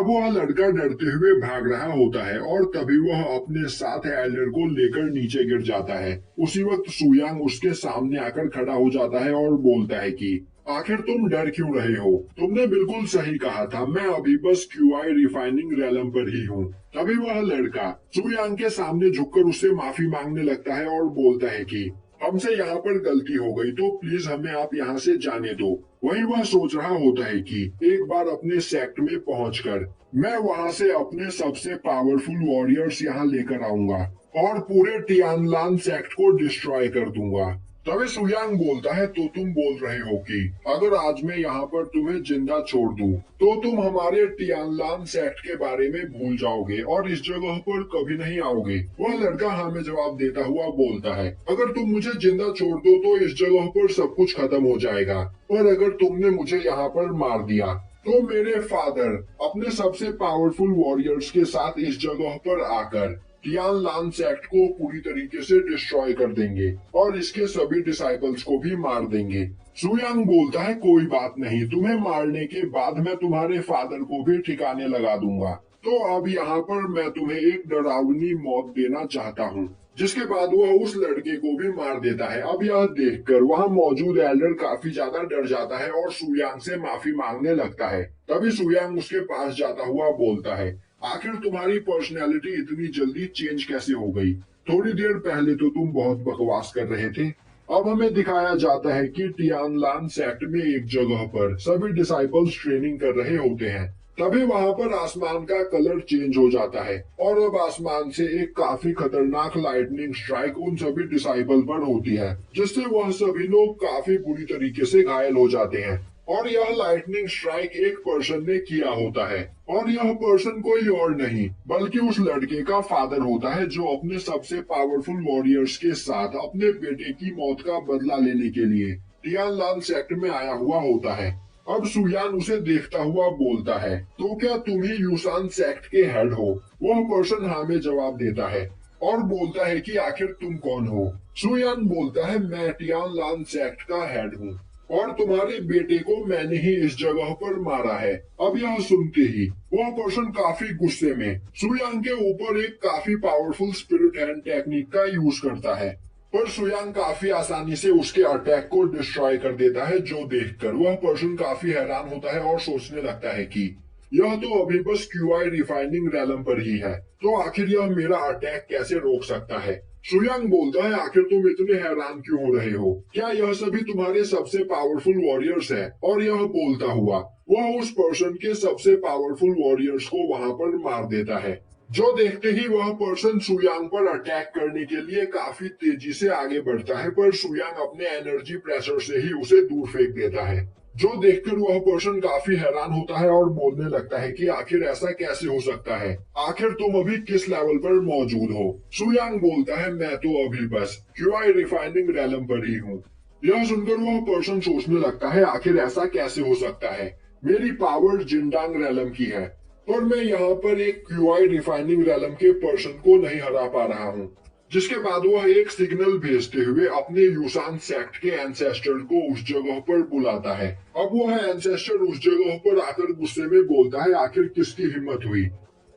अब वह लड़का डरते हुए भाग रहा होता है और तभी वह अपने साथ एल्डर को लेकर नीचे गिर जाता है। उसी वक्त सुयांग उसके सामने आकर खड़ा हो जाता है और बोलता है कि आखिर तुम डर क्यों रहे हो? तुमने बिल्कुल सही कहा था, मैं अभी बस क्यूआई रिफाइनिंग रैलम पर ही हूँ। तभी वह लड़का सुयांग के सामने झुककर उससे माफी मांगने लगता है और बोलता है कि हमसे यहाँ पर गलती हो गई, तो प्लीज हमें आप यहाँ से जाने दो। वहीं वह सोच रहा होता है कि एक बार अपने सेक्ट में पहुंचकर मैं वहां से अपने सबसे पावरफुल वॉरियर्स यहाँ लेकर आऊंगा और पूरे टियानलान सेक्ट को डिस्ट्रॉय कर दूंगा। तभी सुयांग बोलता है, तो तुम बोल रहे हो कि अगर आज मैं यहाँ पर तुम्हें जिंदा छोड़ दूं, तो तुम हमारे टियानलान सेक्ट के बारे में भूल जाओगे और इस जगह पर कभी नहीं आओगे। वह लड़का हाँ में जवाब देता हुआ बोलता है, अगर तुम मुझे जिंदा छोड़ दो तो इस जगह पर सब कुछ खत्म हो जाएगा, और अगर तुमने मुझे यहाँ पर मार दिया तो मेरे फादर अपने सबसे पावरफुल वॉरियर्स के साथ इस जगह पर आकर टियानलान सेक्ट को पूरी तरीके से डिस्ट्रॉय कर देंगे और इसके सभी डिसाइपल्स को भी मार देंगे। सुयांग बोलता है, कोई बात नहीं, तुम्हें मारने के बाद मैं तुम्हारे फादर को भी ठिकाने लगा दूंगा। तो अब यहाँ पर मैं तुम्हें एक डरावनी मौत देना चाहता हूँ। जिसके बाद वह उस लड़के को भी मार देता है। अब यह देखकर वहाँ मौजूद एल्डर काफी ज्यादा डर जाता है और सुयांग से माफी मांगने लगता है। तभी सुयांग उसके पास जाता हुआ बोलता है, आखिर तुम्हारी पर्सनैलिटी इतनी जल्दी चेंज कैसे हो गई? थोड़ी देर पहले तो तुम बहुत बकवास कर रहे थे। अब हमें दिखाया जाता है कि टियानलान सेक्ट में एक जगह पर सभी डिसाइपल्स ट्रेनिंग कर रहे होते हैं। तभी वहां पर आसमान का कलर चेंज हो जाता है और अब आसमान से एक काफी खतरनाक लाइटनिंग स्ट्राइक उन सभी डिसाइपल पर होती है, जिससे वह सभी लोग काफी बुरी तरीके से घायल हो जाते हैं। और यह लाइटनिंग स्ट्राइक एक पर्सन ने किया होता है और यह पर्सन कोई और नहीं बल्कि उस लड़के का फादर होता है, जो अपने सबसे पावरफुल वॉरियर्स के साथ अपने बेटे की मौत का बदला लेने के लिए टियानलान सेक्ट में आया हुआ होता है। अब सुयान उसे देखता हुआ बोलता है, तो क्या तुम ही यूसान सेक्ट के हेड हो? वह पर्सन हाँ में जवाब देता है और बोलता है कि आखिर तुम कौन हो? सुयान बोलता है, मैं टियानलान सेक्ट का हेड हूँ और तुम्हारे बेटे को मैंने ही इस जगह पर मारा है। अब यह सुनते ही वह पर्सन काफी गुस्से में सुयांग के ऊपर एक काफी पावरफुल स्पिरिट हैंड टेक्निक का यूज करता है, पर सुयांग काफी आसानी से उसके अटैक को डिस्ट्रॉय कर देता है। जो देखकर वह पर्सन काफी हैरान होता है और सोचने लगता है कि यह तो अभी बस क्यूआई रिफाइनिंग रैलम पर ही है, तो आखिर यह मेरा अटैक कैसे रोक सकता है? सुयांग बोलता है, आखिर तुम इतने हैरान क्यों हो रहे हो? क्या यह सभी तुम्हारे सबसे पावरफुल वॉरियर्स है? और यह बोलता हुआ वह उस पर्सन के सबसे पावरफुल वॉरियर्स को वहां पर मार देता है। जो देखते ही वह पर्सन सुयांग पर अटैक करने के लिए काफी तेजी से आगे बढ़ता है, पर सुयांग अपने एनर्जी प्रेशर से ही उसे दूर फेंक देता है। जो देखकर वह पर्सन काफी हैरान होता है और बोलने लगता है कि आखिर ऐसा कैसे हो सकता है? आखिर तुम अभी किस लेवल पर मौजूद हो? सुयांग बोलता है, मैं तो अभी बस क्यूआई रिफाइनिंग रैलम पर ही हूँ। यह सुनकर वह पर्सन सोचने लगता है, आखिर ऐसा कैसे हो सकता है? मेरी पावर जिंडांग रैलम की है, पर मैं यहाँ पर एक क्यूआई रिफाइनिंग रैलम के पर्सन को नहीं हरा पा रहा हूँ। जिसके बाद वह एक सिग्नल भेजते हुए अपने यूसान सेक्ट के एंसेस्टर को उस जगह पर बुलाता है। अब वह एंसेस्टर उस जगह पर आकर गुस्से में बोलता है, आखिर किसकी हिम्मत हुई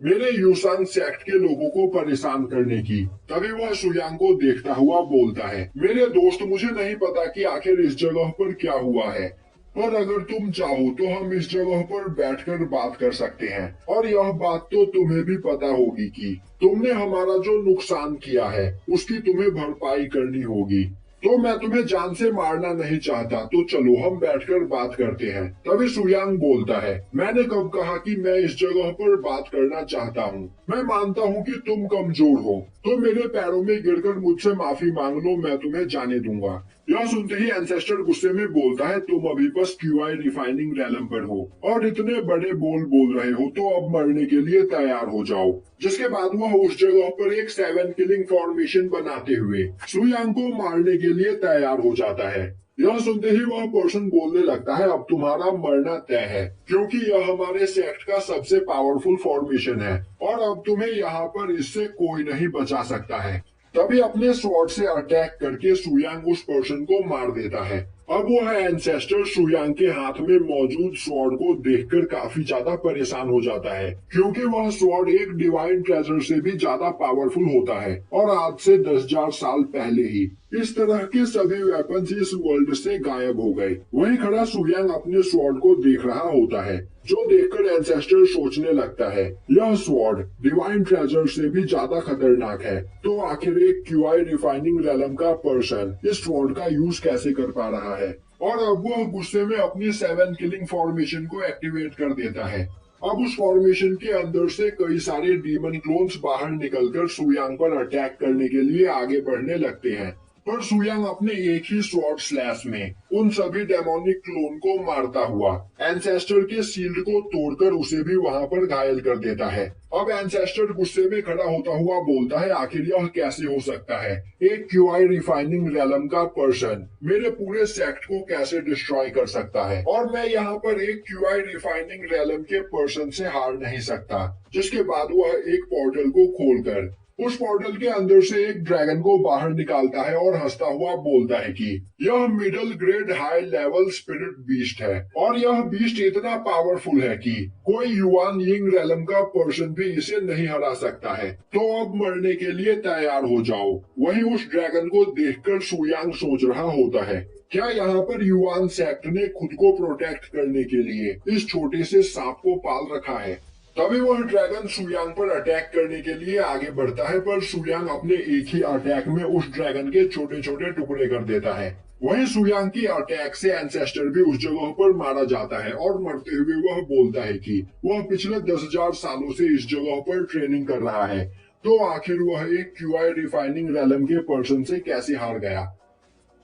मेरे यूसान सेक्ट के लोगों को परेशान करने की? तभी वह सुयांग को देखता हुआ बोलता है, मेरे दोस्त, मुझे नहीं पता कि आखिर इस जगह पर क्या हुआ है, पर अगर तुम चाहो तो हम इस जगह पर बैठकर बात कर सकते हैं। और यह बात तो तुम्हें भी पता होगी कि तुमने हमारा जो नुकसान किया है उसकी तुम्हें भरपाई करनी होगी। तो मैं तुम्हें जान से मारना नहीं चाहता, तो चलो हम बैठकर बात करते हैं। तभी सुयांग बोलता है, मैंने कब कहा कि मैं इस जगह पर बात करना चाहता हूँ? मैं मानता हूँ कि तुम कमजोर हो, तो मेरे पैरों में गिरकर मुझसे माफी मांग लो, मैं तुम्हें जाने दूंगा। यह सुनते ही एंसेस्टर गुस्से में बोलता है, तुम अभी बस क्यूआई रिफाइनिंग रैलम पर हो और इतने बड़े बोल बोल रहे हो, तो अब मरने के लिए तैयार हो जाओ। जिसके बाद वह उस जगह पर एक 7 किलिंग फॉर्मेशन बनाते हुए सुयांग को मारने के लिए तैयार हो जाता है। यह सुनते ही वह पर्सन बोलने लगता है, अब तुम्हारा मरना तय है, क्योंकि यह हमारे सेक्ट का सबसे पावरफुल फॉर्मेशन है और अब तुम्हें यहाँ पर इससे कोई नहीं बचा सकता है। तभी अपने स्वॉर्ड से अटैक करके सुयांग उस पर्सन को मार देता है अब वो है एंसेस्टर सुयांग के हाथ में मौजूद स्वॉर्ड को देखकर काफी ज्यादा परेशान हो जाता है, क्योंकि वह स्वॉर्ड एक डिवाइन ट्रेजर से भी ज्यादा पावरफुल होता है और आज से 10,000 साल पहले ही इस तरह के सभी वेपन्स इस वर्ल्ड से गायब हो गए। वहीं खड़ा सुयांग अपने स्वॉर्ड को देख रहा होता है, जो देखकर एंसेस्टर सोचने लगता है यह स्वॉर्ड डिवाइन ट्रेजर से भी ज्यादा खतरनाक है, तो आखिर एक क्यूआई रिफाइनिंग रेलम का पर्सन इस स्वॉर्ड का यूज कैसे कर पा रहा है। और अब वह गुस्से में अपनी 7 किलिंग फॉर्मेशन को एक्टिवेट कर देता है। अब उस फॉर्मेशन के अंदर से कई सारे डीमन क्लोन्स बाहर निकलकर सुयांग पर अटैक करने के लिए आगे बढ़ने लगते हैं, पर सुयांग अपने एक ही स्वॉर्ड स्लैश में उन सभी डेमोनिक क्लोन को मारता हुआ एंसेस्टर के शील्ड को तोड़कर उसे भी वहां पर घायल कर देता है। अब एंसेस्टर गुस्से में खड़ा होता हुआ बोलता है आखिर यह कैसे हो सकता है, एक क्यूआई रिफाइनिंग रेलम का पर्सन मेरे पूरे सेक्ट को कैसे डिस्ट्रॉय कर सकता है, और मैं यहाँ पर एक क्यूआई रिफाइनिंग रेलम के पर्सन से हार नहीं सकता। जिसके बाद वह एक पोर्टल को खोलकर उस पोर्टल के अंदर से एक ड्रैगन को बाहर निकालता है और हंसता हुआ बोलता है कि यह middle grade high level spirit beast है और यह बीस्ट इतना पावरफुल है कि कोई युआन यिंग रेलम का पर्सन भी इसे नहीं हरा सकता है, तो अब मरने के लिए तैयार हो जाओ। वहीं उस ड्रैगन को देखकर सुयांग सोच रहा होता है क्या यहाँ पर युआन सेक्ट ने खुद को प्रोटेक्ट करने के लिए इस छोटे से सांप को पाल रखा है। तभी वह ड्रैगन सुयांग पर अटैक करने के लिए आगे बढ़ता है, पर सुयांग अपने एक ही अटैक में उस ड्रैगन के छोटे छोटे टुकड़े कर देता है। वहीं सुयांग की अटैक से एंसेस्टर भी उस जगह पर मारा जाता है और मरते हुए वह बोलता है कि वह पिछले 10,000 सालों से इस जगह पर ट्रेनिंग कर रहा है, तो आखिर वह एक क्यूआई रिफाइनिंग रेलम के पर्सन से कैसे हार गया।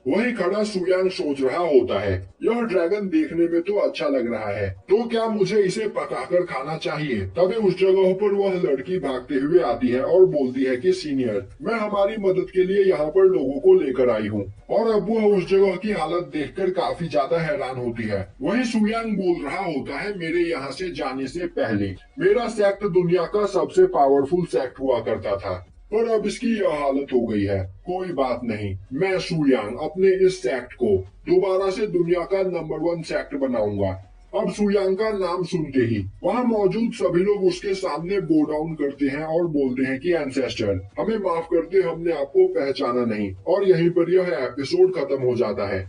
वहीं खड़ा सुयांग सोच रहा होता है यह ड्रैगन देखने में तो अच्छा लग रहा है, तो क्या मुझे इसे पकाकर खाना चाहिए। तभी उस जगह पर वह लड़की भागते हुए आती है और बोलती है कि सीनियर, मैं हमारी मदद के लिए यहाँ पर लोगों को लेकर आई हूँ। और अब वह उस जगह की हालत देखकर काफी ज्यादा हैरान होती है। वहीं सुयांग बोल रहा होता है मेरे यहाँ से जाने से पहले मेरा सेक्ट दुनिया का सबसे पावरफुल सेक्ट हुआ करता था, पर अब इसकी यह हालत हो गई है। कोई बात नहीं, मैं सुयांग अपने इस सेक्ट को दोबारा से दुनिया का नंबर 1 सेक्ट बनाऊंगा। अब सुयांग का नाम सुनते ही वहाँ मौजूद सभी लोग उसके सामने बो डाउन करते हैं और बोलते हैं कि एंसेस्टर हमें माफ कर दे, हमने आपको पहचाना नहीं। और यहीं पर यह एपिसोड खत्म हो जाता है।